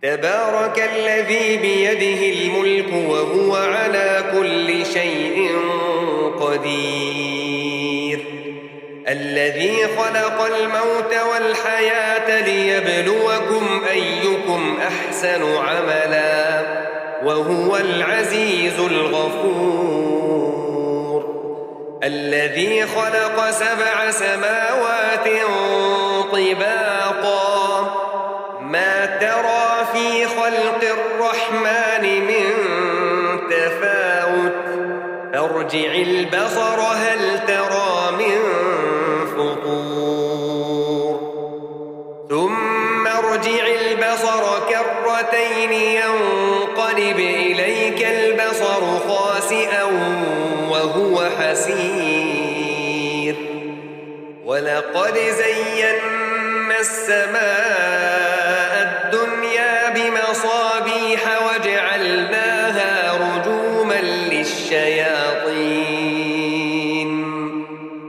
تبارك الذي بيده الملك وهو على كل شيء قدير الذي خلق الموت والحياة ليبلوكم أيكم أحسن عملا وهو العزيز الغفور الذي خلق 7 سماوات طباقا ما ترى في خلق الرحمن من تفاوت فارجع البصر هل ترى من فطور ثم ارجع البصر كرتين ينقلب إليك البصر خاسئا وهو حسير ولقد زينا السماء الدنيا بمصابيح وجعلناها رجوما للشياطين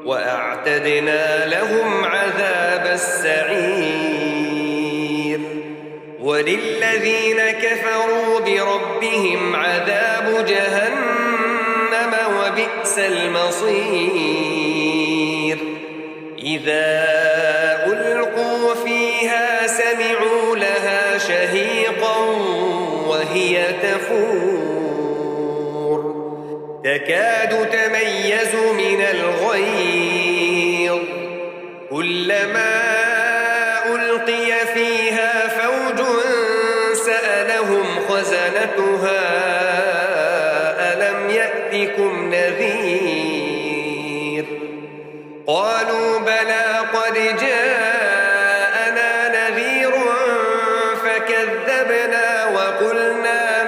وأعتدنا لهم عذاب السعير وللذين كفروا بربهم عذاب جهنم وبئس المصير إذا ألقوا فيها سمعوا لها شهيقا وهي تفور تكاد تميز من الغيظ كلما ألقي فيها فوج سألهم خزنتها ألم يأتكم نذير قالوا بلى قد جاءنا نذير فكذبنا وقلنا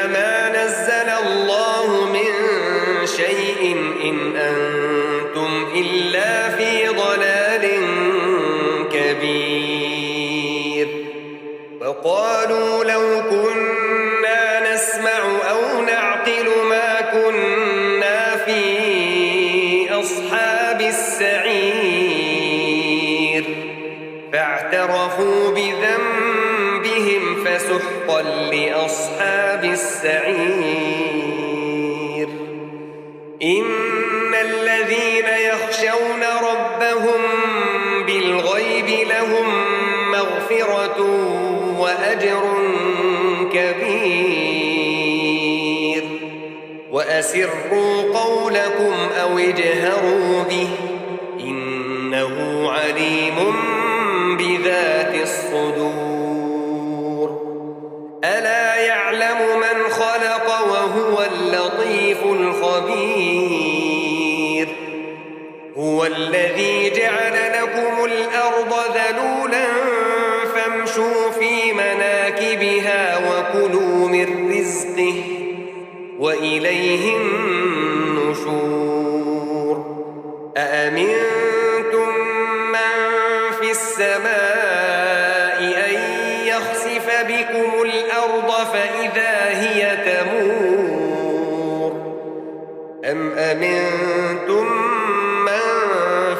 ما نزل الله من شيء إن أنتم إلا في ضلال كبير وقالوا لو كنا نسمع أو نعقل ما كنا في أصحاب السعير فاعترفوا بذنبهم فسحقا لأصحاب السعير إن الذين يخشون ربهم بالغيب لهم مغفرة وأجر كبير وأسروا قولكم أو اجهروا به إنه عليم بذات الصدور ألا يعلم من خلق وهو اللطيف الخبير هو الذي جعل لكم الأرض ذلولا فامشوا في مناكبها وكلوا من رزقه وإليه النشور أأمنتم من في السماء أن يخسف بكم الأرض فإذا هي تمور أم أمنتم من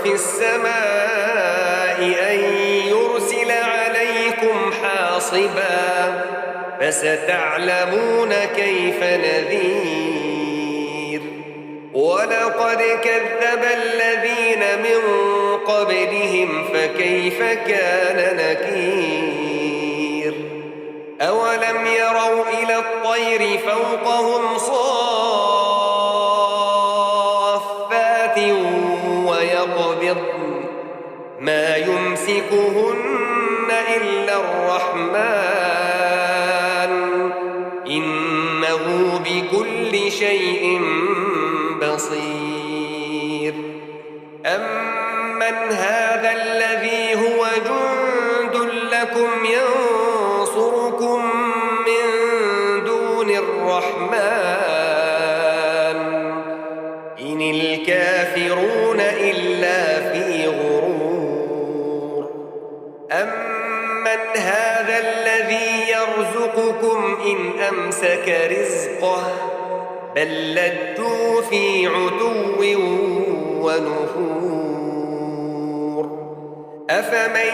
في السماء أن يرسل عليكم حاصبا فستعلمون كيف نذير ولقد كذب الذين من قبلهم فكيف كان نكير أولم يروا إلى الطير فوقهم صافات ويقبضن ما يمسكهن إلا الرحمن إنه بكل شيء بصير أمن هذا الذي هو جند لكم ينصركم من دون الرحمن إن الكافرون إلا في غرور أمن هذا الذي يرزقكم إن أمسك رزقه بل لجوا في عتو ونفور أفمن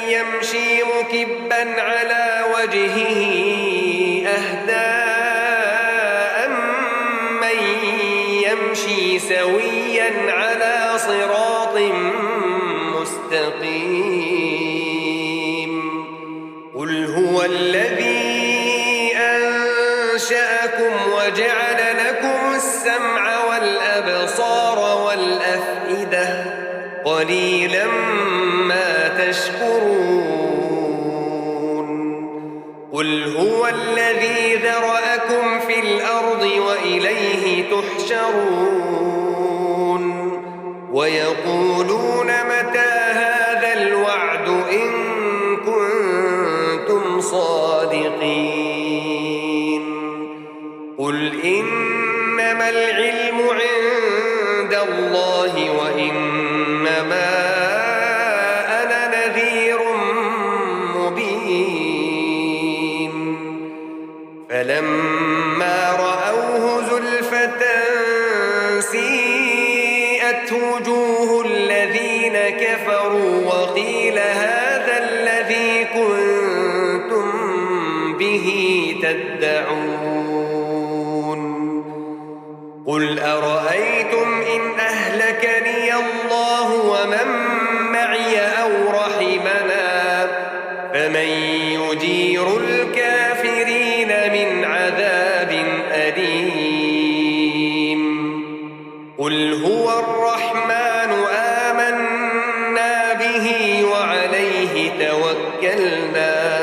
يمشي مكبا على وجهه أهدى أمن يمشي سويا على صراط مستقيم قل هو الذي أنشأكم وجعل لكم السمع والأبصار والأفئدة قليلا ما تشكرون قل هو الذي ذرأكم في الأرض وإليه تحشرون ويقولون متى هذا الوعد إن كنتم صادقين قل إنما العلم عند الله وإنما أنا نذير مبين فلما رأوه زلفة سيئت وجوه الذين كفروا وقيل هذا الذي كنتم به تدعون قل أرأيتم إن أهلكني الله ومن معي أو رحمنا فمن يجير الكافرين من عذاب أليم قل هو الرحمن آمنا به وعليه توكلنا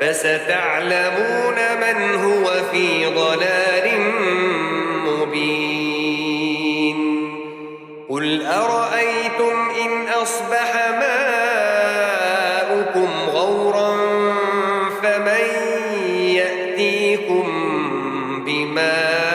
فستعلمون من هو في ضلال مبين قل أرأيتم إن أصبح ماؤكم غورا فمن يأتيكم بماء